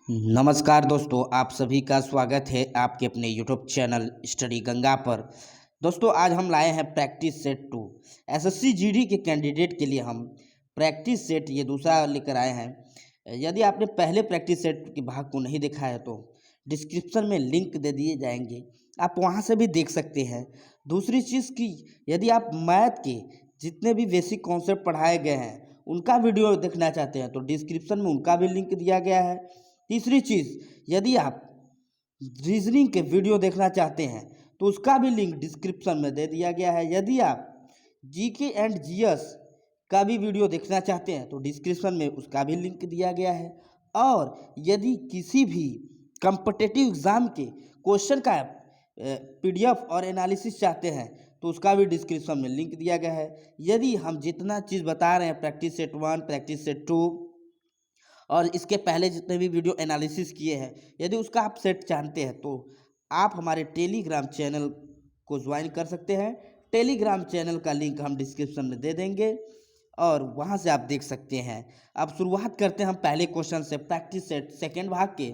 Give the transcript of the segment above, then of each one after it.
नमस्कार दोस्तों, आप सभी का स्वागत है आपके अपने यूट्यूब चैनल स्टडी गंगा पर। दोस्तों, आज हम लाए हैं प्रैक्टिस सेट 2 एसएससी जीडी के कैंडिडेट के लिए। हम प्रैक्टिस सेट ये दूसरा लेकर आए हैं। यदि आपने पहले प्रैक्टिस सेट के भाग को नहीं देखा है तो डिस्क्रिप्शन में लिंक दे दिए जाएंगे, आप वहां से भी देख सकते हैं। दूसरी चीज़ की, यदि आप मैथ के जितने भी बेसिक कॉन्सेप्ट पढ़ाए गए हैं उनका वीडियो देखना चाहते हैं तो डिस्क्रिप्शन में उनका भी लिंक दिया गया है। तीसरी चीज़, यदि आप रीजनिंग के वीडियो देखना चाहते हैं तो उसका भी लिंक डिस्क्रिप्शन में दे दिया गया है। यदि आप जीके एंड जीएस का भी वीडियो देखना चाहते हैं तो डिस्क्रिप्शन में उसका भी लिंक दिया गया है। और यदि किसी भी कॉम्पिटिटिव एग्ज़ाम के क्वेश्चन का पीडीएफ और एनालिसिस चाहते हैं तो उसका भी डिस्क्रिप्शन में लिंक दिया गया है। यदि हम जितना चीज़ बता रहे हैं प्रैक्टिस सेट 1, प्रैक्टिस सेट 2 और इसके पहले जितने भी वीडियो एनालिसिस किए हैं, यदि उसका आप सेट जानते हैं तो आप हमारे टेलीग्राम चैनल को ज्वाइन कर सकते हैं। टेलीग्राम चैनल का लिंक हम डिस्क्रिप्शन में दे देंगे और वहां से आप देख सकते हैं। अब शुरुआत करते हैं हम पहले क्वेश्चन से, प्रैक्टिस सेट सेकेंड भाग के।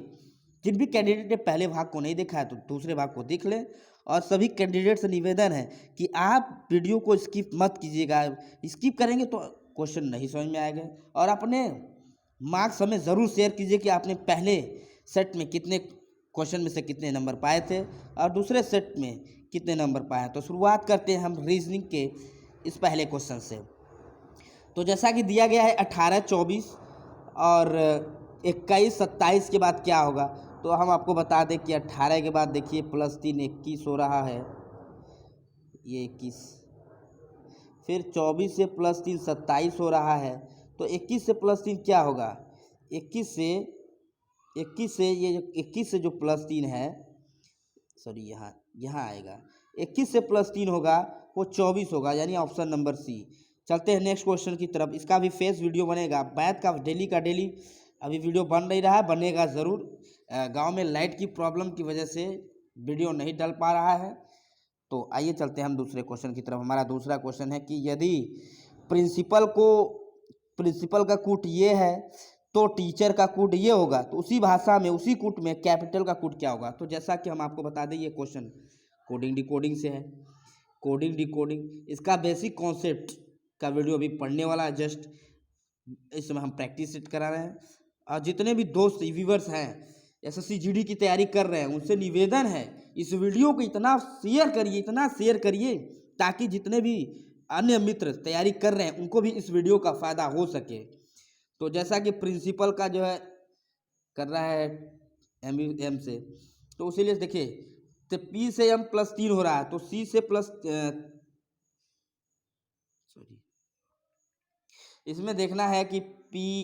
जिन भी कैंडिडेट ने पहले भाग को नहीं देखा है तो दूसरे भाग को देख लें। और सभी कैंडिडेट से निवेदन है कि आप वीडियो को स्किप मत कीजिएगा। स्किप करेंगे तो क्वेश्चन नहीं समझ में आएगा। और अपने मार्क्स हमें ज़रूर शेयर कीजिए कि आपने पहले सेट में कितने क्वेश्चन में से कितने नंबर पाए थे और दूसरे सेट में कितने नंबर पाए। तो शुरुआत करते हैं हम रीजनिंग के इस पहले क्वेश्चन से। तो जैसा कि दिया गया है 18, 24 और 21, 27 के बाद क्या होगा, तो हम आपको बता दें कि 18 के बाद देखिए +3 21 हो रहा है, ये 21। फिर 24 से +3 27 हो रहा है। तो 21 से +3 क्या होगा, 21 से ये 21 से जो +3 है, सॉरी यहाँ आएगा, 21 से +3 होगा वो 24 होगा, यानी ऑप्शन नंबर सी। चलते हैं नेक्स्ट क्वेश्चन की तरफ। इसका भी फेस वीडियो बनेगा, मैथ का डेली का डेली अभी वीडियो बन नहीं रहा है, बनेगा ज़रूर। गांव में लाइट की प्रॉब्लम की वजह से वीडियो नहीं डल पा रहा है। तो आइए चलते हैं हम दूसरे क्वेश्चन की तरफ। हमारा दूसरा क्वेश्चन है कि यदि प्रिंसिपल का कूट ये है तो टीचर का कूट ये होगा, तो उसी भाषा में उसी कूट में कैपिटल का कूट क्या होगा। तो जैसा कि हम आपको बता दें, ये क्वेश्चन कोडिंग डिकोडिंग से है। कोडिंग डिकोडिंग इसका बेसिक कॉन्सेप्ट का वीडियो अभी पढ़ने वाला है, जस्ट इस समय हम प्रैक्टिस सेट करा रहे हैं। और जितने भी दोस्त व्यूवर्स हैं एसएससी जीडी की तैयारी कर रहे हैं उनसे निवेदन है, इस वीडियो को इतना शेयर करिए ताकि जितने भी अन्य मित्र तैयारी कर रहे हैं उनको भी इस वीडियो का फ़ायदा हो सके। तो जैसा कि प्रिंसिपल का जो है कर रहा है एम से, तो इसीलिए देखिए, तो पी से एम +3 हो रहा है, तो सी से इसमें देखना है कि पी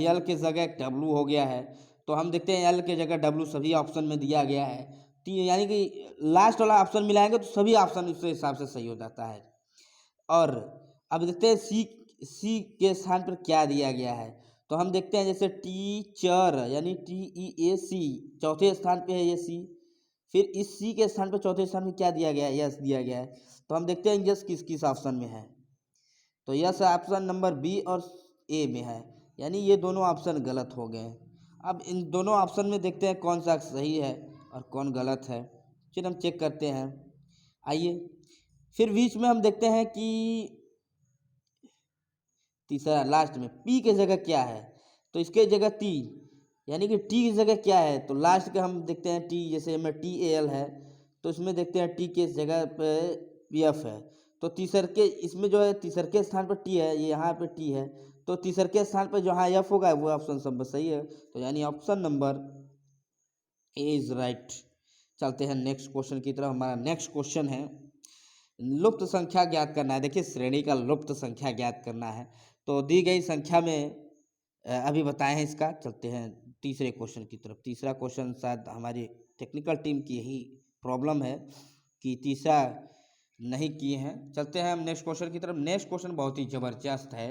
एल के जगह डब्लू हो गया है। तो हम देखते हैं एल के जगह डब्लू सभी ऑप्शन में दिया गया है, यानी कि लास्ट वाला ऑप्शन मिलाएंगे तो सभी ऑप्शन उस हिसाब से सही हो जाता है। और अब देखते हैं सी के स्थान पर क्या दिया गया है। तो हम देखते हैं जैसे टीचर यानी TEAC चौथे स्थान पे है ये सी। फिर इस सी के स्थान पर चौथे स्थान में क्या दिया गया है, यस दिया गया है। तो हम देखते हैं यस किस किस ऑप्शन में है। तो यस ऑप्शन नंबर बी और ए में है, यानी ये दोनों ऑप्शन गलत हो गए। अब इन दोनों ऑप्शन में देखते हैं कौन सा सही है और कौन गलत है, फिर हम चेक करते हैं। आइए फिर बीच में हम देखते हैं कि तीसरा लास्ट में पी के जगह क्या है, तो इसके जगह टी, यानी कि टी की जगह क्या है। तो लास्ट के हम देखते हैं टी, जैसे में TAL है तो इसमें देखते हैं टी के जगह पे PF है। तो तीसरे इसमें जो है तीसरे स्थान पर टी है, ये यहाँ पे टी है, तो तीसरे स्थान पर जो हाँ F होगा वो ऑप्शन सब सही है। तो यानी option number A is right. चलते हैं नेक्स्ट क्वेश्चन की तरफ। हमारा नेक्स्ट क्वेश्चन है लुप्त संख्या ज्ञात करना है। देखिए श्रेणी का लुप्त संख्या ज्ञात करना है, तो दी गई संख्या में अभी बताए हैं इसका। चलते हैं तीसरे क्वेश्चन की तरफ। तीसरा क्वेश्चन शायद हमारी टेक्निकल टीम की यही प्रॉब्लम है कि तीसरा नहीं किए हैं। चलते हैं हम नेक्स्ट क्वेश्चन की तरफ। नेक्स्ट क्वेश्चन बहुत ही ज़बरदस्त है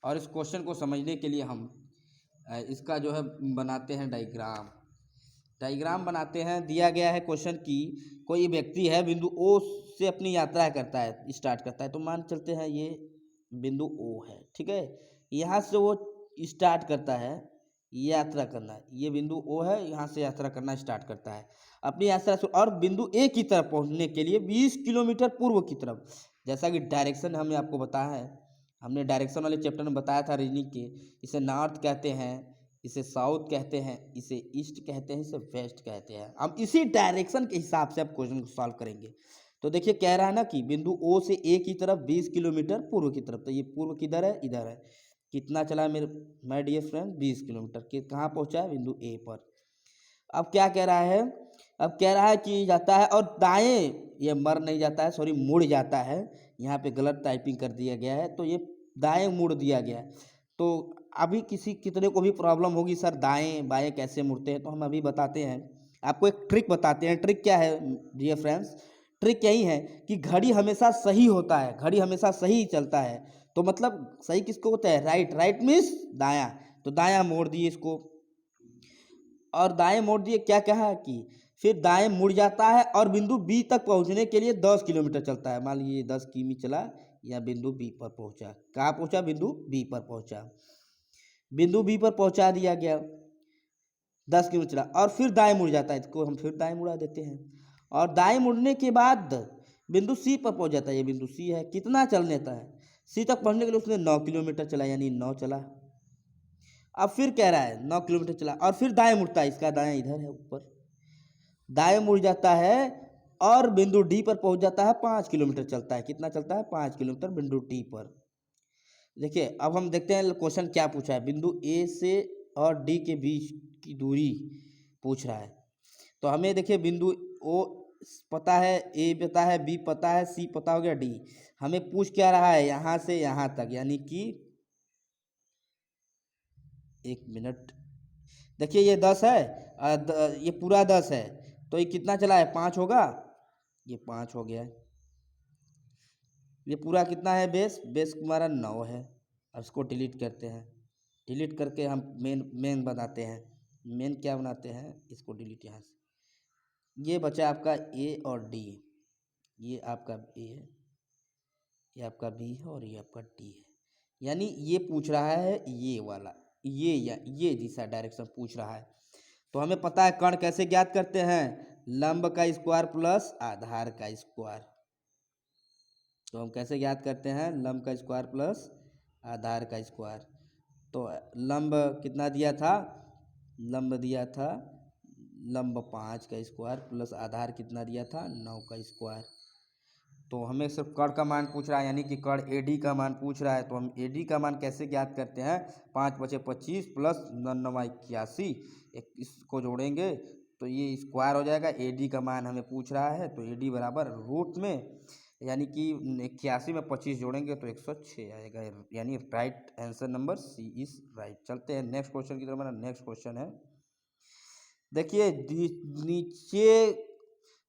और इस क्वेश्चन को समझने के लिए हम इसका जो है बनाते हैं डायग्राम बनाते हैं। दिया गया है क्वेश्चन की कोई व्यक्ति है बिंदु ओ से अपनी यात्रा करता है, स्टार्ट करता है। तो मान चलते हैं ये बिंदु ओ है, ठीक है। यहाँ से वो स्टार्ट करता है, यात्रा करना, ये बिंदु ओ है, यहाँ से यात्रा करना स्टार्ट करता है अपनी यात्रा से, और बिंदु ए की तरफ पहुँचने के लिए 20 किलोमीटर पूर्व की तरफ, जैसा कि डायरेक्शन हमने आपको बताया है, हमने डायरेक्शन वाले चैप्टर में बताया था रीजनिंग के, इसे नॉर्थ कहते हैं, इसे साउथ कहते हैं, इसे ईस्ट कहते हैं, इसे वेस्ट कहते हैं। हम इसी डायरेक्शन के हिसाब से अब क्वेश्चन को सॉल्व करेंगे। तो देखिए कह रहा है ना कि बिंदु ओ से ए की तरफ 20 किलोमीटर पूर्व की तरफ, तो ये पूर्व किधर है, इधर है। कितना चला मेरे माय डियर फ्रेंड, 20 किलोमीटर के, कहाँ पहुँचा है, बिंदु ए पर। अब क्या कह रहा है, अब कह रहा है कि जाता है और दाएं, ये मर नहीं जाता है, सॉरी मुड़ जाता है, यहाँ पे गलत टाइपिंग कर दिया गया है, तो ये दाएं मुड़ दिया गया है। तो अभी कितने को भी प्रॉब्लम होगी सर दाएं बाएं कैसे मुड़ते हैं, तो हम अभी बताते हैं आपको, एक ट्रिक बताते हैं। ट्रिक क्या है डियर फ्रेंड्स, ट्रिक यही है कि घड़ी हमेशा सही होता है, घड़ी हमेशा सही चलता है, तो मतलब सही किसको होता है, राइट, राइट मीन्स दायां, तो दायां मोड़ दिए इसको, और दाएं मोड़ दिए, क्या कहा कि फिर दाएं मुड़ जाता है और बिंदु बी तक पहुंचने के लिए 10 किलोमीटर चलता है। मान लीजिए 10 किमी चला या बिंदु बी पर पहुंचा, कहाँ पहुंचा, बिंदु बी पर पहुंचा, बिंदु बी पर पहुंचा दिया गया, 10 किलोमीटर चला और फिर दाएं मुड़ जाता है, इसको हम फिर दाएं मुड़ा देते हैं, और दाएं मुड़ने के बाद बिंदु सी पर पहुंच जाता है, ये बिंदु सी है, कितना चल लेता है, सी तक पहुंचने के लिए उसने 9 किलोमीटर चला, यानी 9 चला। अब फिर कह रहा है 9 किलोमीटर चला और फिर दाएं मुड़ता है, इसका दाएं इधर है ऊपर, दाएं मुड़ जाता है और बिंदु डी पर पहुंच जाता है, 5 किलोमीटर चलता है, कितना चलता है, 5 किलोमीटर बिंदु डी पर। देखिए अब हम देखते हैं क्वेश्चन क्या पूछा है, बिंदु ए से और डी के बीच की दूरी पूछ रहा है। तो हमें देखिए बिंदु ओ पता है, ए पता है, बी पता है, सी पता हो गया, डी हमें पूछ क्या रहा है, यहाँ से यहाँ तक, यानी कि 1 मिनट, देखिए ये 10 है, ये पूरा 10 है, तो ये कितना चला है, 5 होगा, ये 5 हो गया है, ये पूरा कितना है, बेस, बेस हमारा 9 है। अब इसको डिलीट करते हैं, डिलीट करके हम मेन मेन बनाते हैं, मेन क्या बनाते हैं, इसको डिलीट यहाँ से, ये बचा आपका ए और डी, ये आपका ए है, ये आपका बी है और ये आपका डी है, यानी ये पूछ रहा है ये वाला, ये या ये दिशा डायरेक्शन पूछ रहा है। तो हमें पता है कर्ण कैसे ज्ञात करते हैं, लंब का स्क्वायर प्लस आधार का स्क्वायर, तो हम कैसे ज्ञात करते हैं, लंब का स्क्वायर प्लस आधार का स्क्वायर। तो लंब कितना दिया था, लंब दिया था लंब 5 का स्क्वायर प्लस आधार कितना दिया था, 9 का स्क्वायर। तो हमें सिर्फ कर्ण का मान पूछ रहा है, यानी कि कर्ण ए डी का मान पूछ रहा है, तो हम ए डी का मान कैसे ज्ञात करते हैं, 5 बचे 25 प्लस 9 81, इसको जोड़ेंगे तो ये स्क्वायर हो जाएगा, ए डी का मान हमें पूछ रहा है, तो ए डी बराबर रूट में, यानी कि 81 में 25 जोड़ेंगे तो 106 आएगा, यानी right answer number C is right. चलते हैं नेक्स्ट क्वेश्चन की तरफ। हमारा नेक्स्ट क्वेश्चन है, देखिए नीचे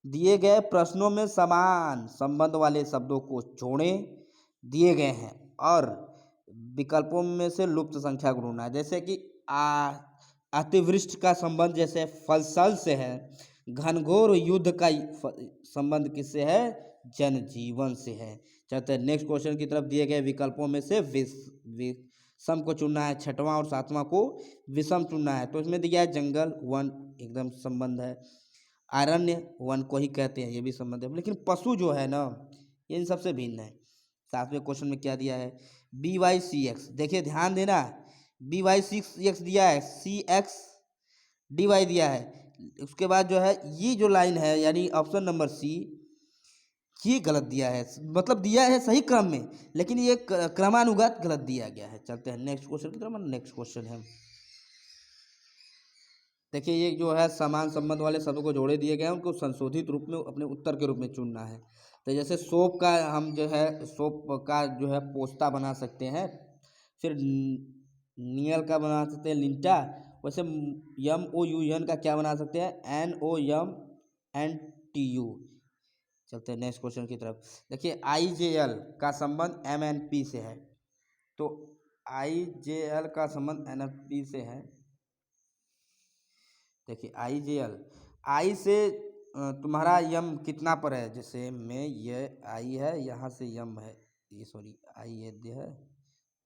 दिए गए प्रश्नों में समान संबंध वाले शब्दों को जोड़ें, दिए गए हैं, और विकल्पों में से लुप्त संख्या को ढूंढना है। जैसे कि अतिवृष्टि का संबंध जैसे फसल से है, घनघोर युद्ध का संबंध किससे है, जनजीवन से है। चलते हैं नेक्स्ट क्वेश्चन की तरफ, दिए गए विकल्पों में से विषम को चुनना है, छठवां और सातवां को विषम चुनना है। तो इसमें दिया है जंगल, वन एकदम संबंध है, अरण्य वन को ही कहते हैं, ये भी संबंध है, लेकिन पशु जो है ना ये इन सबसे भिन्न है। सातवें क्वेश्चन में क्या दिया है, बी वाई सी एक्स, देखिए ध्यान देना, बी वाई सी एक्स दिया है, सी एक्स डी वाई दिया है, उसके बाद जो है ये जो लाइन है यानी ऑप्शन नंबर सी, ये गलत दिया है, मतलब दिया है सही क्रम में लेकिन ये क्रमानुगत गलत दिया गया है। चलते हैं नेक्स्ट क्वेश्चन की तरफ। नेक्स्ट क्वेश्चन है, देखिए ये जो है समान संबंध वाले शब्दों को जोड़े दिए गए हैं, उनको संशोधित रूप में अपने उत्तर के रूप में चुनना है। तो जैसे सोप का हम जो है सोप का जो है पोस्ता बना सकते हैं, फिर नियल का बना सकते हैं लिंटा, वैसे यम ओ यू एन का क्या बना सकते हैं, N O M N T U. चलते हैं नेक्स्ट क्वेश्चन की तरफ। देखिए आई जे एल का संबंध एम एन पी से है, तो आई जे एल का संबंध एन एफ पी से है। देखिए आई जे एल, आई से तुम्हारा यम कितना पर है, जैसे में ये आई है, यहाँ से यम है, ये सॉरी आई ये है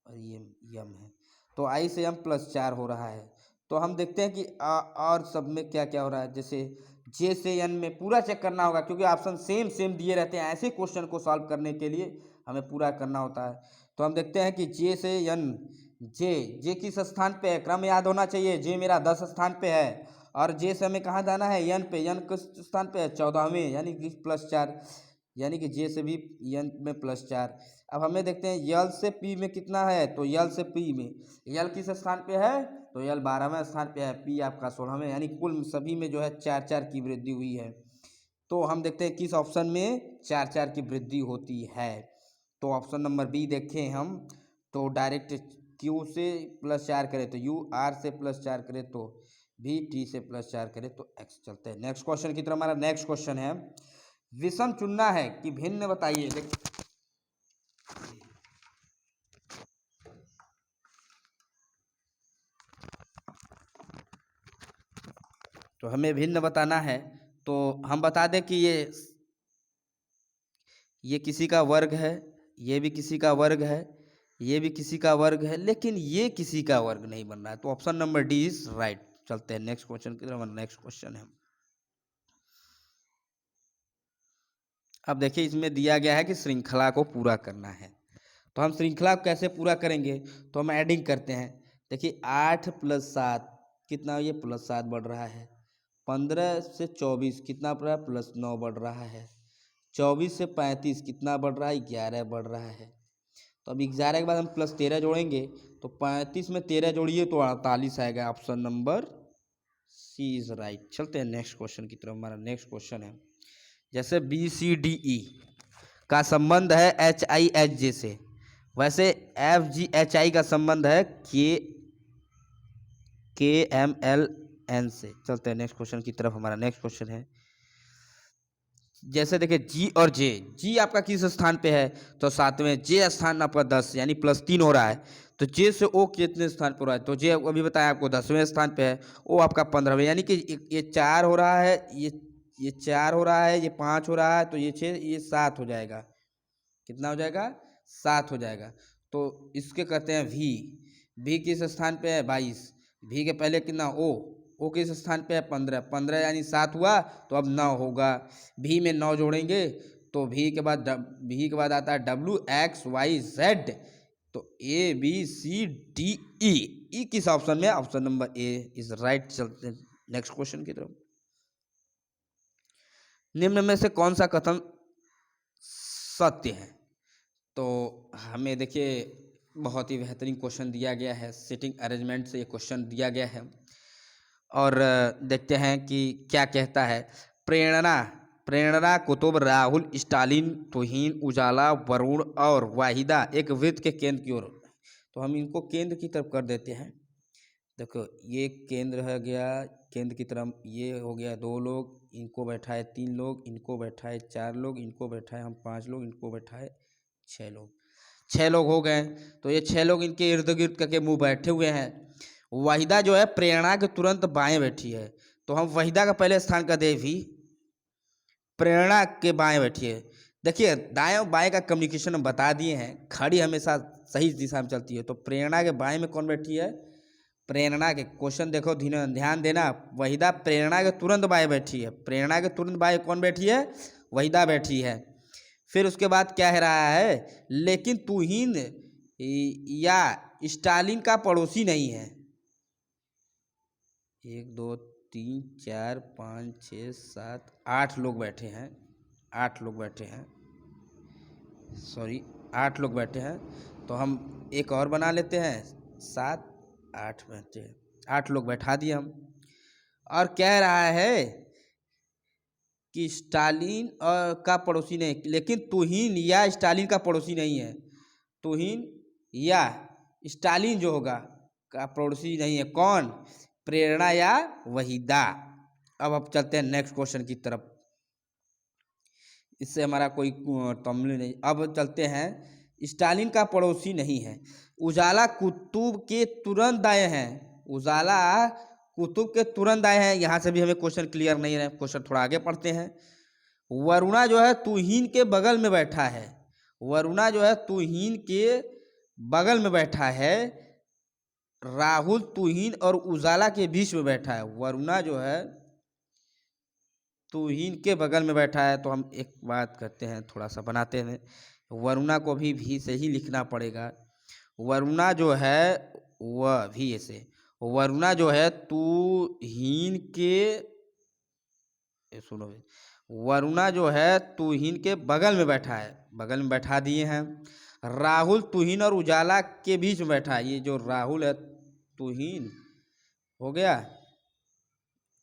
और ये यम है, तो आई से यम +4 हो रहा है, तो हम देखते हैं कि और सब में क्या क्या हो रहा है। जैसे जे से एन में पूरा चेक करना होगा, क्योंकि ऑप्शन सेम सेम दिए रहते हैं। ऐसे क्वेश्चन को सॉल्व करने के लिए हमें पूरा करना होता है। तो हम देखते हैं कि जे से एन, जे किस स्थान पे है, क्रम याद होना चाहिए। जे मेरा 10 स्थान पे है, और जे से हमें कहाँ जाना है, एन पे। एन किस स्थान पे है, 14वें, यानी कि +4, यानी कि जे से भी एन में +4। अब हमें देखते हैं यल से पी में कितना है, तो यल से पी में, यल किस स्थान पे है, तो यल 12वें स्थान पे है, पी आपका 16वें, यानी कुल सभी में जो है 4-4 की वृद्धि हुई है। तो हम देखते हैं किस ऑप्शन में 4-4 की वृद्धि होती है। तो ऑप्शन नंबर बी देखें हम, तो डायरेक्ट क्यू से +4 करें तो यू, आर से +4 करें तो भी, टी से +4 करें तो एक्स। चलते हैं नेक्स्ट क्वेश्चन की तरफ। हमारा नेक्स्ट क्वेश्चन है, विषम चुनना है कि भिन्न बताइए। तो हमें भिन्न बताना है, तो हम बता दें कि ये किसी का वर्ग है, ये भी किसी का वर्ग है, ये भी किसी का वर्ग है, लेकिन ये किसी का वर्ग नहीं बन रहा है। तो option number D is right. चलते हैं नेक्स्ट क्वेश्चन की तरफ। नेक्स्ट क्वेश्चन है, अब देखिए इसमें दिया गया है कि श्रृंखला को पूरा करना है। तो हम श्रृंखला को कैसे पूरा करेंगे, तो हम एडिंग करते हैं। देखिए 8 + 7 कितना, ये +7 बढ़ रहा है। 15 से 24 कितना बढ़ रहा है, +9 बढ़ रहा है। 24 से 35 कितना बढ़ रहा है, 11 बढ़ रहा है। तो अब 11 के बाद हम +13 जोड़ेंगे, तो 35 में 13 जोड़िए तो 48 आएगा। Option number C is right. चलते हैं नेक्स्ट क्वेश्चन की तरफ। हमारा नेक्स्ट क्वेश्चन है, जैसे BCDE का संबंध है HIHJ से, वैसे FGHI का संबंध है KMLN से। चलते हैं नेक्स्ट क्वेश्चन की तरफ। हमारा नेक्स्ट क्वेश्चन है, जैसे देखिए जी और जे, जी आपका किस स्थान पे है, तो 7वें, जे स्थान आपका 10 यानी +3 हो रहा है। तो जे से ओ कितने स्थान पर हो रहा है, तो जे अभी बताया आपको 10वें स्थान पे है, ओ आपका 15वें, यानी कि ये 4 हो रहा है, ये 4 हो रहा है, ये 5 हो रहा है, तो ये 6, ये 7 हो जाएगा। कितना हो जाएगा, 7 हो जाएगा। तो इसके कहते हैं भी किस स्थान पे है, 22, भी के पहले कितना, ओ किस स्थान पे है, 15, 15 यानी 7 हुआ, तो अब 9 होगा। भी में 9 जोड़ेंगे, तो भी के बाद आता है WXYZ, तो ABCDE, ई किस ऑप्शन में, option number A is right. चलते हैं नेक्स्ट क्वेश्चन की तरफ। निम्न में से कौन सा कथन सत्य है, तो हमें देखिए बहुत ही बेहतरीन क्वेश्चन दिया गया है, सीटिंग अरेंजमेंट से ये क्वेश्चन दिया गया है। और देखते हैं कि क्या कहता है। प्रेरणा प्रेरणा कुतुब, राहुल, स्टालिन, तुहीन, उजाला, वरुण और वाहिदा एक वृत्त के केंद्र की ओर। तो हम इनको केंद्र की तरफ कर देते हैं। देखो ये केंद्र है गया, केंद्र की तरफ ये हो गया 2 लोग, इनको बैठाए 3 लोग, इनको बैठाए 4 लोग, इनको बैठाए हम 5 लोग, इनको बैठाए 6 लोग। 6 लोग हो गए। तो ये 6 लोग इनके इर्द गिर्द करके मुँह बैठे हुए हैं। वाहिदा जो है प्रेरणा के तुरंत बाएं बैठी है, तो हम वाहिदा का पहले स्थान का दे भी, प्रेरणा के बाएं बैठी है। देखिए दाएं और बाएं का कम्युनिकेशन हम बता दिए हैं, खड़ी हमेशा सही दिशा में चलती है। तो प्रेरणा के बाएं में कौन बैठी है, प्रेरणा के, क्वेश्चन देखो ध्यान देना, वहीदा प्रेरणा के तुरंत बाएं बैठी है। प्रेरणा के तुरंत बाएं कौन बैठी है, वहीदा बैठी है। फिर उसके बाद क्या है रहा है, लेकिन तुहीन या स्टालिन का पड़ोसी नहीं है। 1 2 3 4 5 6 7 8 लोग बैठे हैं, 8 लोग बैठे हैं, सॉरी 8 लोग बैठे हैं। तो हम एक और बना लेते हैं, 7 8 बैठे हैं, 8 लोग बैठा दिए हम। और कह रहा है कि स्टालिन का पड़ोसी नहीं, लेकिन तुहीन या स्टालिन का पड़ोसी नहीं है। तुहीन या स्टालिन जो होगा का पड़ोसी नहीं है, कौन, प्रेरणा या वहीदा। अब चलते हैं नेक्स्ट क्वेश्चन की तरफ, इससे हमारा कोई तमली नहीं। अब चलते हैं, स्टालिन का पड़ोसी नहीं है, उजाला कुतुब के तुरंत दाएं हैं, उजाला कुतुब के तुरंत दाएं हैं। यहाँ से भी हमें क्वेश्चन क्लियर नहीं है, क्वेश्चन थोड़ा आगे पढ़ते हैं। वरुणा जो है तुहीन के बगल में बैठा है, वरुणा जो है तुहीन के बगल में बैठा है, राहुल तुहिन और उजाला के बीच में बैठा है। वरुणा जो है तुहिन के बगल में बैठा है। तो हम एक बात करते हैं, थोड़ा सा बनाते हैं, वरुणा को भी से ही लिखना पड़ेगा। वरुणा जो है वह भी ऐसे, वरुणा जो है तुहिन के, सुनो, वरुणा जो है तुहिन के बगल में बैठा है, बगल में बैठा दिए हैं। राहुल तुहिन और उजाला के बीच में बैठा है। ये जो राहुल है तुहिन हो गया,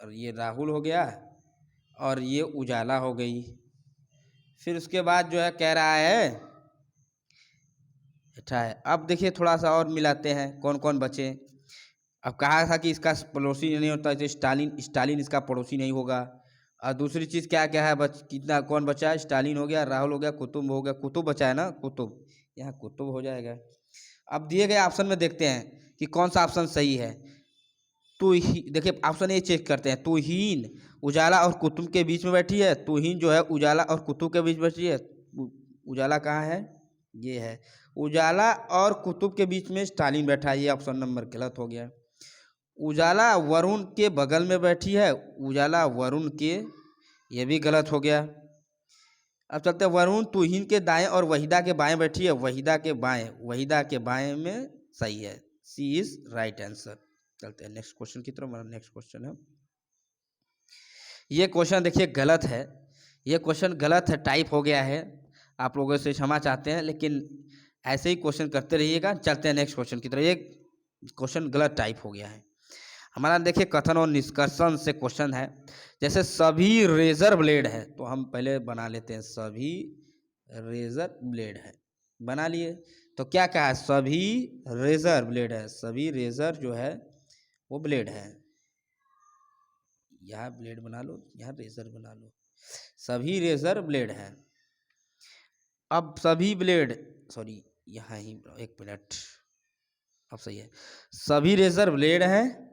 और ये राहुल हो गया, और ये उजाला हो गई। फिर उसके बाद जो है कह रहा है, अच्छा है। अब देखिए थोड़ा सा और मिलाते हैं कौन कौन बचे। अब कहा था कि इसका पड़ोसी नहीं होता, तो स्टालिन, स्टालिन इसका पड़ोसी नहीं होगा। और दूसरी चीज़ क्या क्या है, कितना कौन बचा है, स्टालिन हो गया, राहुल हो गया, कुतुब हो गया, कुतुब बचा है ना, कुतुब, यहाँ कुतुब हो जाएगा। अब दिए गए ऑप्शन में देखते हैं कि कौन सा ऑप्शन सही है। देखिए ऑप्शन ए चेक करते हैं। तुहिन उजाला और कुतुब के बीच में बैठी है। तुहिन जो है उजाला और कुतुब के बीच बैठी है। उजाला कहाँ है, ये है। उजाला और कुतुब के बीच में स्टालिन बैठा है, ये ऑप्शन नंबर गलत हो गया। उजाला वरुण के बगल में बैठी है, उजाला वरुण के, ये भी गलत हो गया। अब चलते हैं, वरुण तुहिन के दाएं और वहीदा के बाएं बैठी है, वहीदा के बाएं, वहीदा के बाएं में सही है, सी इज राइट आंसर। चलते हैं नेक्स्ट क्वेश्चन की तरफ। हमारा नेक्स्ट क्वेश्चन है, ये क्वेश्चन देखिए गलत है, ये क्वेश्चन गलत है, टाइप हो गया है, आप लोगों से क्षमा चाहते हैं, लेकिन ऐसे ही क्वेश्चन करते रहिएगा। चलते हैं नेक्स्ट क्वेश्चन की तरफ। ये क्वेश्चन गलत टाइप हो गया है। हमारा देखिए कथन और निष्कर्षण से क्वेश्चन है। जैसे सभी रेजर ब्लेड है, तो हम पहले बना लेते हैं, सभी रेजर ब्लेड है, बना लिए। तो क्या कहा है, सभी रेजर ब्लेड है, सभी रेजर जो है वो ब्लेड है। यहाँ ब्लेड बना लो, यहाँ रेजर बना लो, सभी रेजर ब्लेड है। अब सभी ब्लेड, सॉरी यहाँ ही, एक मिनट, अब सही है, सभी रेजर ब्लेड है।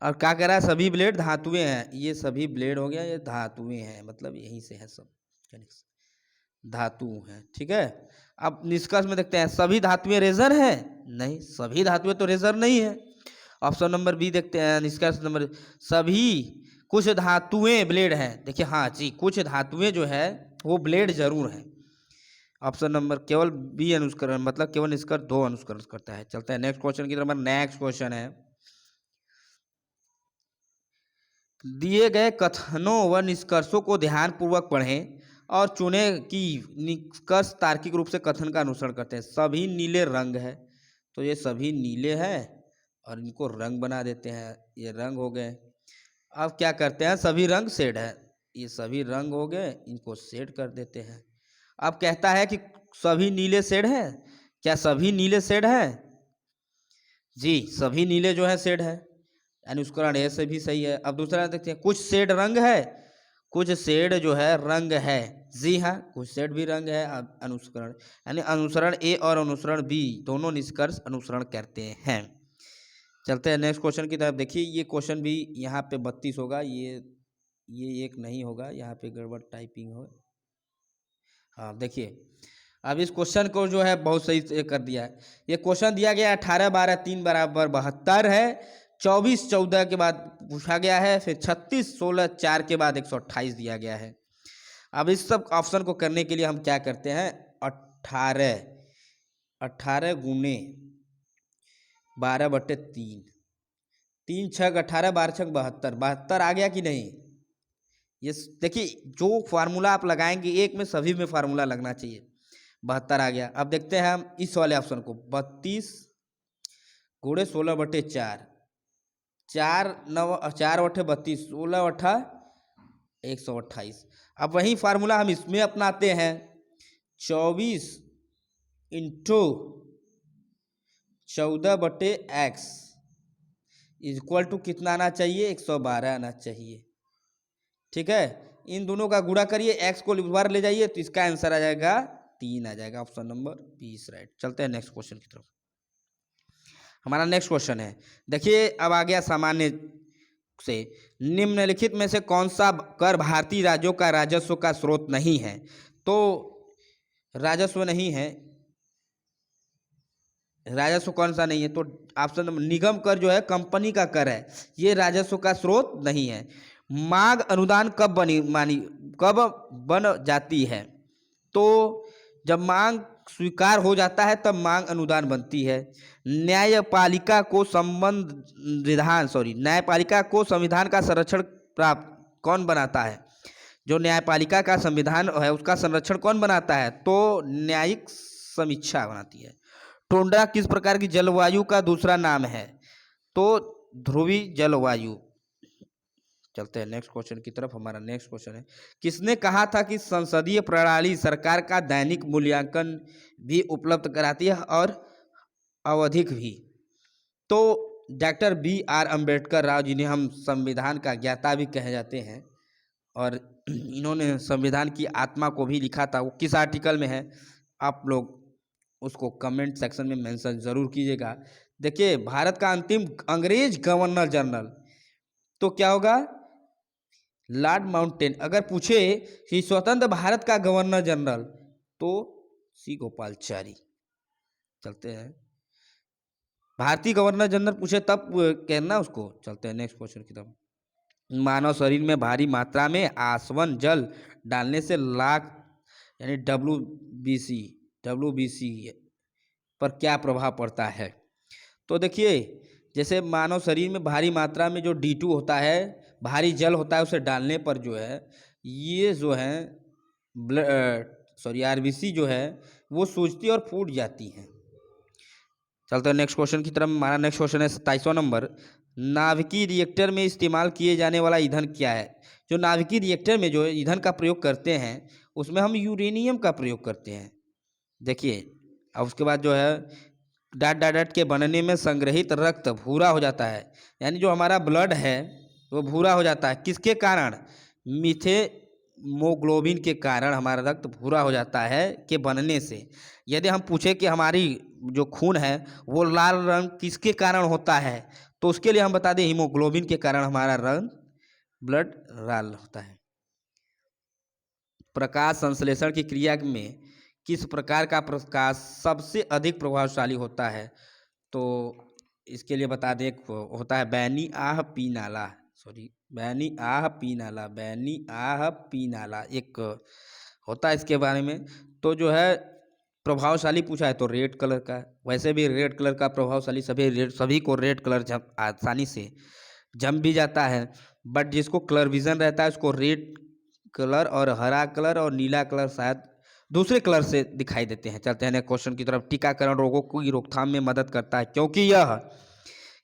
और क्या कह रहा है, सभी ब्लेड धातुएं हैं, ये सभी ब्लेड हो गया, ये धातुएं हैं, मतलब यहीं से है सब, धातु हैं, ठीक है। अब निष्कर्ष में देखते हैं, सभी धातुएं रेजर हैं, नहीं, सभी धातुएं तो रेजर नहीं है। ऑप्शन नंबर बी देखते हैं, निष्कर्ष नंबर, सभी कुछ धातुएं ब्लेड हैं। देखिए हाँ जी, कुछ धातुएं जो है वो ब्लेड जरूर है। ऑप्शन नंबर केवल बी अनुष्करण, मतलब केवल निष्कर्ष 2 अनुष्करण करता है। चलते हैं नेक्स्ट क्वेश्चन की तरफ। नेक्स्ट क्वेश्चन है, दिए गए कथनों व निष्कर्षों को ध्यानपूर्वक पढ़ें और चुने कि निष्कर्ष तार्किक रूप से कथन का अनुसरण करते हैं। सभी नीले रंग है, तो ये सभी नीले हैं और इनको रंग बना देते हैं, ये रंग हो गए। अब क्या करते हैं, सभी रंग शेड है, ये सभी रंग हो गए, इनको शेड कर देते हैं। अब कहता है कि सभी नीले शेड है, क्या सभी नीले शेड है, जी सभी नीले जो है शेड है, अनुष्करण ए से भी सही है। अब दूसरा देखते हैं, कुछ शेड रंग है, कुछ शेड जो है रंग है, जी हाँ कुछ शेड भी रंग है। अब अनुष्करण, यानी अनुसरण ए और अनुसरण बी दोनों निष्कर्ष अनुसरण करते हैं। चलते हैं नेक्स्ट क्वेश्चन की तरफ। देखिए ये क्वेश्चन भी यहाँ पे 32 होगा, ये एक नहीं होगा, यहाँ पे गड़बड़ टाइपिंग हो। हाँ देखिए, अब इस क्वेश्चन को जो है बहुत सही से कर दिया है। ये क्वेश्चन दिया गया 18 12 3 बराबर 72 है, 24 14 के बाद पूछा गया है, फिर 36 16 4 के बाद 128 दिया गया है। अब इस सब ऑप्शन को करने के लिए हम क्या करते हैं, 18 गुने 12/3, 3 छग 18, 12 छग 72, 72 आ गया कि नहीं। ये देखिए जो फार्मूला आप लगाएंगे एक में सभी में फार्मूला लगना चाहिए, 72 आ गया। अब देखते हैं हम इस वाले ऑप्शन को, 32 गुणे 16/4, 4 9 4 8 32, 16 8 128। अब वही फार्मूला हम इसमें अपनाते हैं, 24 इंटू 14/x इक्वल टू कितना आना चाहिए, 112 आना चाहिए, ठीक है। इन दोनों का गुणा करिए, x को बार ले जाइए, तो इसका आंसर आ जाएगा 3 आ जाएगा, ऑप्शन नंबर 20 राइट। चलते हैं नेक्स्ट क्वेश्चन की तरफ। हमारा नेक्स्ट क्वेश्चन है, देखिए अब आ गया सामान्य से, निम्नलिखित में से कौन सा कर भारतीय राज्यों का राजस्व का स्रोत नहीं है। तो राजस्व नहीं है, राजस्व कौन सा नहीं है? तो ऑप्शन नंबर निगम कर जो है कंपनी का कर है, ये राजस्व का स्रोत नहीं है। मांग अनुदान कब बन जाती है? तो जब मांग स्वीकार हो जाता है तब मांग अनुदान बनती है। न्यायपालिका को संविधान का संरक्षण प्राप्त कौन बनाता है? जो न्यायपालिका का संविधान है उसका संरक्षण कौन बनाता है? तो न्यायिक समीक्षा बनाती है। टुंड्रा किस प्रकार की जलवायु का दूसरा नाम है? तो ध्रुवीय जलवायु। चलते हैं नेक्स्ट क्वेश्चन की तरफ। हमारा नेक्स्ट क्वेश्चन है, किसने कहा था कि संसदीय प्रणाली सरकार का दैनिक मूल्यांकन भी उपलब्ध कराती है और आवधिक भी? तो डॉक्टर B.R. अम्बेडकर राव, जिन्हें हम संविधान का ज्ञाता भी कहे जाते हैं, और इन्होंने संविधान की आत्मा को भी लिखा था। वो किस आर्टिकल में है? आप लोग उसको कमेंट सेक्शन में मेंशन जरूर कीजिएगा। देखिए, भारत का अंतिम अंग्रेज गवर्नर जनरल तो क्या होगा? Lord mountain. अगर पूछे कि स्वतंत्र भारत का गवर्नर जनरल तो सी गोपालचारी। चलते हैं, भारतीय गवर्नर जनरल पूछे तब कहना उसको। चलते हैं नेक्स्ट क्वेश्चन की तरफ। मानव शरीर में भारी मात्रा में आसवन जल डालने से लाख यानी WBC पर क्या प्रभाव पड़ता है? तो देखिए, जैसे मानव शरीर में भारी मात्रा में जो D2 होता है, भारी जल होता है, उसे डालने पर जो है ये जो है RBC जो है वो सूजती और फूट जाती हैं। चलते हैं नेक्स्ट क्वेश्चन की तरफ। हमारा नेक्स्ट क्वेश्चन है 27वां नंबर, नाभिकीय रिएक्टर में इस्तेमाल किए जाने वाला ईंधन क्या है? जो नाभिकीय रिएक्टर में जो ईंधन का प्रयोग करते हैं उसमें हम यूरेनियम का प्रयोग करते हैं। देखिए, अब उसके बाद जो है डॉट के बनने में संग्रहित रक्त भूरा हो जाता है, यानी जो हमारा ब्लड है वो भूरा हो जाता है। किसके कारण? मीथेमोग्लोबिन के कारण हमारा रक्त भूरा हो जाता है के बनने से। यदि हम पूछे कि हमारी जो खून है वो लाल रंग किसके कारण होता है, तो उसके लिए हम बता दें हीमोग्लोबिन के कारण हमारा रंग ब्लड लाल होता है। प्रकाश संश्लेषण की क्रिया में किस प्रकार का प्रकाश सबसे अधिक प्रभावशाली होता है? तो इसके लिए बता दें, होता है बैनी आह पी नाला, एक होता है इसके बारे में। तो जो है प्रभावशाली पूछा है तो रेड कलर का, वैसे भी रेड कलर का प्रभावशाली, सभी को रेड कलर आसानी से जम भी जाता है, बट जिसको कलर विजन रहता है उसको रेड कलर और हरा कलर और नीला कलर शायद दूसरे कलर से दिखाई देते हैं। चलते हैं क्वेश्चन की तरफ। टीकाकरण रोगों की रोकथाम में मदद करता है क्योंकि यह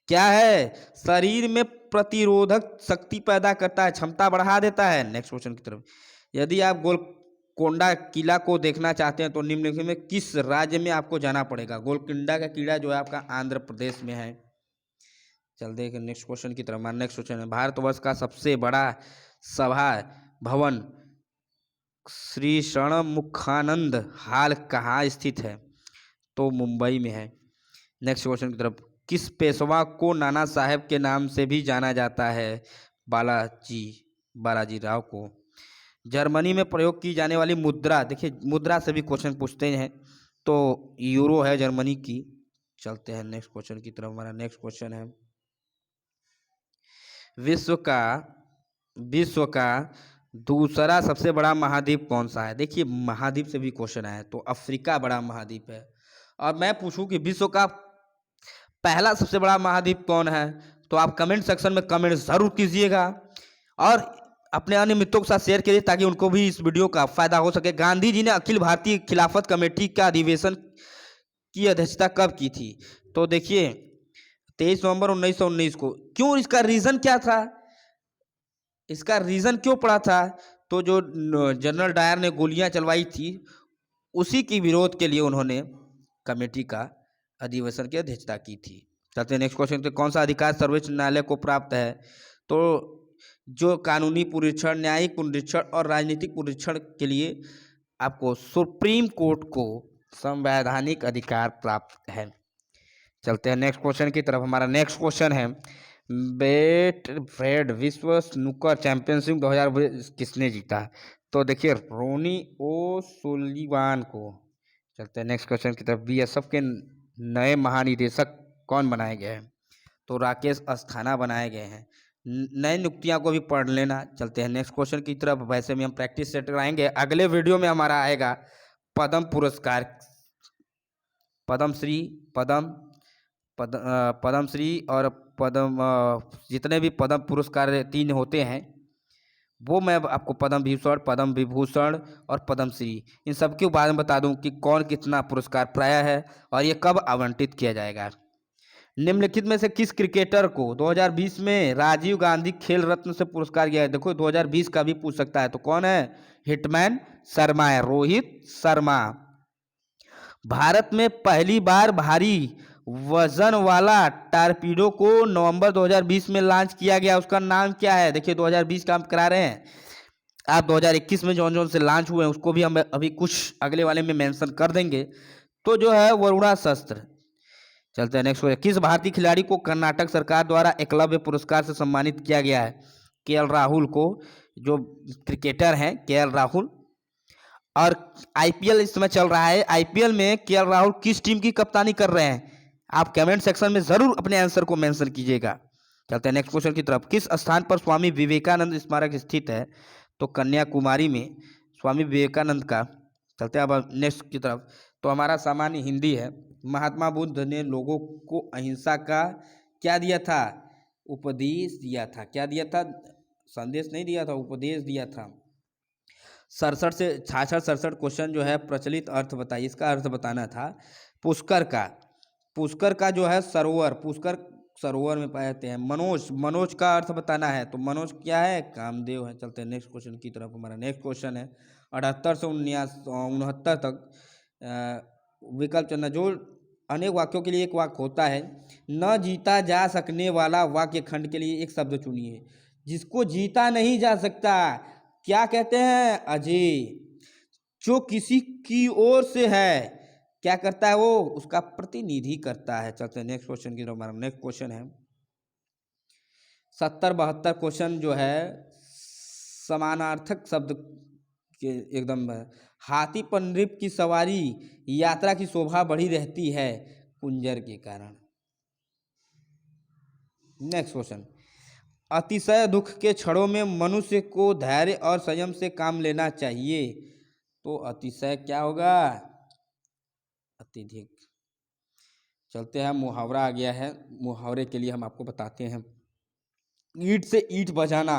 क्या है? शरीर में प्रतिरोधक शक्ति पैदा करता है, क्षमता बढ़ा देता है। नेक्स्ट क्वेश्चन की तरफ। यदि आप गोलकोंडा किला को देखना चाहते हैं तो निम्नलिखित में किस राज्य में आपको जाना पड़ेगा? गोलकोंडा का किला जो है आपका आंध्र प्रदेश में है। चल देखें नेक्स्ट क्वेश्चन की तरफ। हमारा नेक्स्ट क्वेश्चन है, भारतवर्ष का सबसे बड़ा सभा भवन श्री षणमुखानंद हाल कहाँ स्थित है? तो मुंबई में है। नेक्स्ट क्वेश्चन की तरफ। किस पेशवा को नाना साहेब के नाम से भी जाना जाता है? बालाजी राव को। जर्मनी में प्रयोग की जाने वाली मुद्रा, देखिए मुद्रा से भी क्वेश्चन पूछते हैं, तो यूरो है जर्मनी की। चलते हैं नेक्स्ट क्वेश्चन की तरफ। हमारा नेक्स्ट क्वेश्चन है, विश्व का दूसरा सबसे बड़ा महाद्वीप कौन सा है? देखिए, महाद्वीप से भी क्वेश्चन आया तो अफ्रीका बड़ा महाद्वीप है। और मैं पूछूं कि विश्व का पहला सबसे बड़ा महाद्वीप कौन है, तो आप कमेंट सेक्शन में कमेंट जरूर कीजिएगा और अपने अन्य मित्रों के साथ शेयर करिए ताकि उनको भी इस वीडियो का फायदा हो सके। गांधी जी ने अखिल भारतीय खिलाफत कमेटी का अधिवेशन की अध्यक्षता कब की थी? तो देखिए 23 नवंबर 1919 को। क्यों? इसका रीजन क्या था? इसका रीजन क्यों पड़ा था? तो जो जनरल डायर ने गोलियां चलवाई थी उसी की विरोध के लिए उन्होंने कमेटी का अधिवेशन की अध्यक्षता की थी। चलते हैं नेक्स्ट क्वेश्चन पे। कौन सा अधिकार सर्वोच्च न्यायालय को प्राप्त है? तो जो कानूनी पुनरीक्षण, न्यायिक पुनरीक्षण और राजनीतिक पुनरीक्षण के लिए आपको सुप्रीम कोर्ट को संवैधानिक अधिकार प्राप्त है। चलते हैं नेक्स्ट क्वेश्चन की तरफ। हमारा नेक्स्ट क्वेश्चन है, बेटफ्रेड विश्व स्नूकर चैंपियनशिप 2020 किसने जीता? तो देखिए रोनी ओ सुलिवान को। चलते हैं नेक्स्ट क्वेश्चन की तरफ। बीएसएफ के नए महानिदेशक कौन बनाए गए हैं? तो राकेश अस्थाना बनाए गए हैं। नए नियुक्तियां को भी पढ़ लेना। चलते हैं नेक्स्ट क्वेश्चन की तरफ। वैसे भी हम प्रैक्टिस सेट कराएंगे। अगले वीडियो में हमारा आएगा पद्म पुरस्कार, पद्मश्री, पद्मश्री और पद्म, जितने भी पद्म पुरस्कार 3 होते हैं वो मैं आपको पद्म भूषण, पद्म विभूषण और पद्मश्री, इन सब के बारे में बता दूं कि कौन कितना पुरस्कार पाया है और ये कब आवंटित किया जाएगा। निम्नलिखित में से किस क्रिकेटर को 2020 में राजीव गांधी खेल रत्न से पुरस्कार दिया है? देखो 2020 का भी पूछ सकता है, तो कौन है? हिटमैन शर्मा है, रोहित शर्मा। भारत में पहली बार भारी वजन वाला टारपीडो को नवंबर 2020 में लॉन्च किया गया, उसका नाम क्या है? देखिए 2020 का हम करा रहे हैं, आप 2021 में जौन जौन से लॉन्च हुए हैं उसको भी हम अभी कुछ अगले वाले में मेंशन कर देंगे। तो जो है वरुणास्त्र। चलते हैं नेक्स्ट क्वेश्चन। किस भारतीय खिलाड़ी को कर्नाटक सरकार द्वारा एकलव्य पुरस्कार से सम्मानित किया गया है? केएल राहुल को, जो क्रिकेटर हैं केएल राहुल। और आईपीएल इस समय चल रहा है, आईपीएल में केएल राहुल किस टीम की कप्तानी कर रहे हैं? आप कमेंट सेक्शन में जरूर अपने आंसर को मेंशन कीजिएगा। चलते हैं नेक्स्ट क्वेश्चन की तरफ। किस स्थान पर स्वामी विवेकानंद स्मारक स्थित है? तो कन्याकुमारी में स्वामी विवेकानंद का। चलते हैं अब नेक्स्ट की तरफ। तो हमारा सामान्य हिंदी है। महात्मा बुद्ध ने लोगों को अहिंसा का क्या दिया था? उपदेश दिया था। क्या दिया था? संदेश नहीं दिया था, उपदेश दिया था। 67 से 66 क्वेश्चन जो है प्रचलित अर्थ बताइए, इसका अर्थ बताना था। पुष्कर का, पुष्कर का जो है सरोवर, पुष्कर सरोवर में पाए जाते हैं। मनोज, मनोज का अर्थ बताना है, तो मनोज क्या है? कामदेव है। चलते हैं नेक्स्ट क्वेश्चन की तरफ। हमारा नेक्स्ट क्वेश्चन है 78 से 69 तक विकल्प चुनना। जो अनेक वाक्यों के लिए एक वाक्य होता है। न जीता जा सकने वाला वाक्य खंड के लिए एक शब्द चुनिए। जिसको जीता नहीं जा सकता क्या कहते हैं? अजय। जो किसी की ओर से है क्या करता है? वो उसका प्रतिनिधि करता है। चलते हैं नेक्स्ट क्वेश्चन की तरफ। हमारा नेक्स्ट क्वेश्चन है 70-72 क्वेश्चन जो है समानार्थक शब्द के एकदम। हाथी पर नृप की सवारी यात्रा की शोभा बढ़ी रहती है कुंजर के कारण। Next question. अतिशय दुख के क्षणों में मनुष्य को धैर्य और संयम से काम लेना चाहिए। तो अतिशय क्या होगा? अत्यधिक। चलते हैं, मुहावरा आ गया है। मुहावरे के लिए हम आपको बताते हैं। ईंट से ईंट बजाना,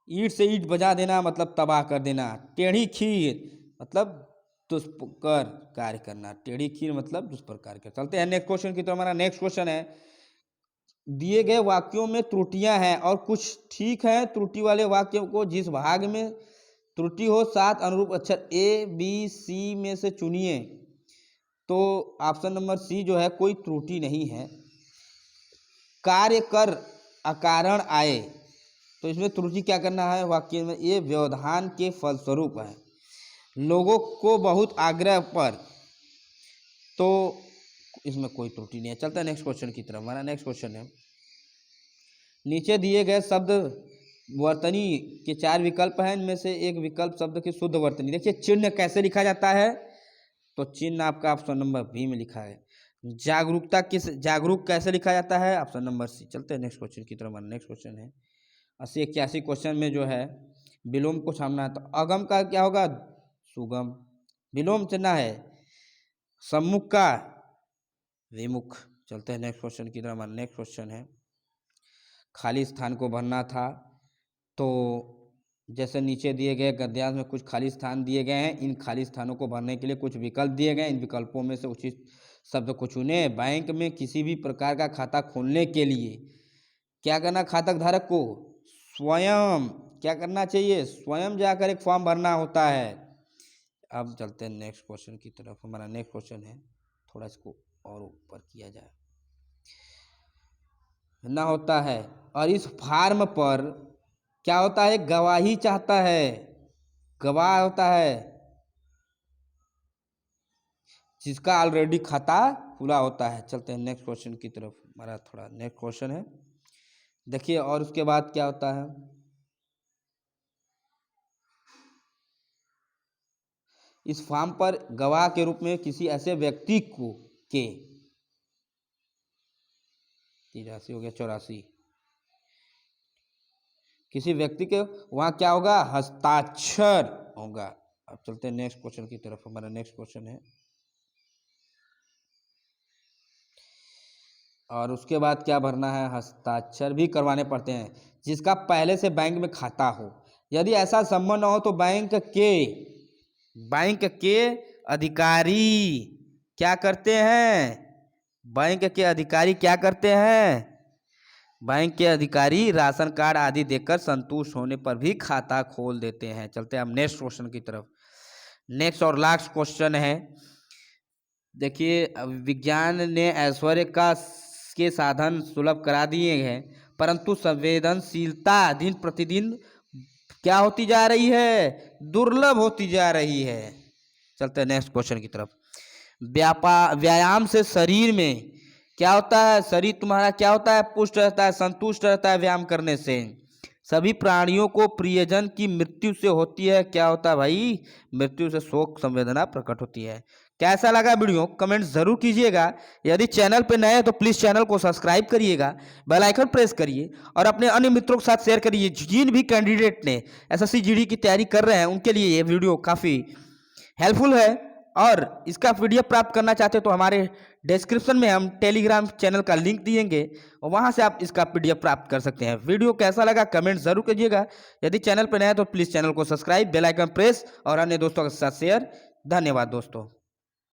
ईंट से ईंट बजा देना मतलब तबाह कर देना। टेढ़ी खीर मतलब दुष्प्रकार कार्य करना, टेढ़ी खीर मतलब दुष्प्रकार कार्य। चलते हैं नेक्स्ट क्वेश्चन की। तो हमारा नेक्स्ट क्वेश्चन है दिए गए वाक्यों में त्रुटियां हैं और कुछ ठीक है। त्रुटि वाले वाक्यों को जिस भाग में त्रुटि हो 7 अनुरूप अक्षर ए बी सी में से चुनिए। तो ऑप्शन नंबर सी जो है कोई त्रुटि नहीं है। कार्य कर अकारण आए, तो इसमें त्रुटि क्या करना है वाक्य में? ये व्यवधान के फलस्वरूप है। लोगों को बहुत आग्रह पर, तो इसमें कोई त्रुटि नहीं है। चलता है नेक्स्ट क्वेश्चन की तरफ। हमारा नेक्स्ट क्वेश्चन है नीचे दिए गए शब्द वर्तनी के 4 विकल्प हैं, इनमें से एक विकल्प शब्द की शुद्ध वर्तनी। देखिए चिन्ह कैसे लिखा जाता है? तो चिन्ह आपका ऑप्शन नंबर बी में लिखा है। जागरूकता किस, जागरूक कैसे लिखा जाता है? Option number C. चलते हैं नेक्स्ट क्वेश्चन की तरफ। हमारा नेक्स्ट क्वेश्चन है 80-81 क्वेश्चन में जो है विलोम को सामना है। तो अगम का क्या होगा? सुगम। विलोम चिन्ह है सम्मुख का विमुख। चलते हैं नेक्स्ट क्वेश्चन की तरफ। हमारा नेक्स्ट क्वेश्चन है खाली स्थान को भरना था। तो जैसे नीचे दिए गए गद्यांश में कुछ खाली स्थान दिए गए हैं, इन खाली स्थानों को भरने के लिए कुछ विकल्प दिए गए। इन विकल्पों में से उचित शब्द को चुने। बैंक में किसी भी प्रकार का खाता खोलने के लिए क्या करना? खातक धारक को स्वयं क्या करना चाहिए? स्वयं जाकर एक फॉर्म भरना होता है। अब चलते हैं नेक्स्ट क्वेश्चन की तरफ। हमारा नेक्स्ट क्वेश्चन है, थोड़ा इसको और ऊपर किया जाए ना होता है। और इस फॉर्म पर क्या होता है? गवाही चाहता है, गवाह होता है जिसका ऑलरेडी खाता खुला होता है। चलते हैं नेक्स्ट क्वेश्चन की तरफ। हमारा थोड़ा नेक्स्ट क्वेश्चन है, देखिए। और उसके बाद क्या होता है? इस फॉर्म पर गवाह के रूप में किसी ऐसे व्यक्ति को के 83 हो गया 84। किसी व्यक्ति के वहाँ क्या होगा, हस्ताक्षर होगा। अब चलते हैं नेक्स्ट क्वेश्चन की तरफ। हमारा नेक्स्ट क्वेश्चन है, और उसके बाद क्या भरना है, हस्ताक्षर भी करवाने पड़ते हैं, जिसका पहले से बैंक में खाता हो। यदि ऐसा संभव न हो तो बैंक के अधिकारी क्या करते हैं, बैंक के अधिकारी क्या करते हैं, बैंक के अधिकारी राशन कार्ड आदि देकर संतुष्ट होने पर भी खाता खोल देते हैं। चलते हैं हम नेक्स्ट क्वेश्चन की तरफ। नेक्स्ट और लास्ट क्वेश्चन है, देखिए, विज्ञान ने ऐश्वर्य के साधन सुलभ करा दिए हैं, परंतु संवेदनशीलता दिन प्रतिदिन क्या होती जा रही है, दुर्लभ होती जा रही है। चलते हैं नेक्स्ट क्वेश्चन की तरफ। व्यायाम से शरीर में क्या होता है, शरीर तुम्हारा क्या होता है, पुष्ट रहता है, संतुष्ट रहता है। व्यायाम करने से सभी प्राणियों को प्रियजन की मृत्यु से होती है, क्या होता है भाई, मृत्यु से शोक संवेदना प्रकट होती है। कैसा लगा वीडियो कमेंट जरूर कीजिएगा। यदि चैनल पे नए हैं तो प्लीज़ चैनल को सब्सक्राइब करिएगा, बेल आइकन प्रेस करिए और अपने अन्य मित्रों के साथ शेयर करिए। जिन भी कैंडिडेट ने एसएससी जीडी की तैयारी कर रहे हैं उनके लिए ये वीडियो काफ़ी हेल्पफुल है। और इसका पीडीएफ प्राप्त करना चाहते हो तो हमारे डिस्क्रिप्शन में हम टेलीग्राम चैनल का लिंक दिएंगे और वहां से आप इसका पीडीएफ प्राप्त कर सकते हैं। वीडियो कैसा लगा कमेंट जरूर कीजिएगा। यदि चैनल पर नए हैं तो प्लीज़ चैनल को सब्सक्राइब, बेल आइकन प्रेस और अन्य दोस्तों के साथ शेयर। धन्यवाद दोस्तों।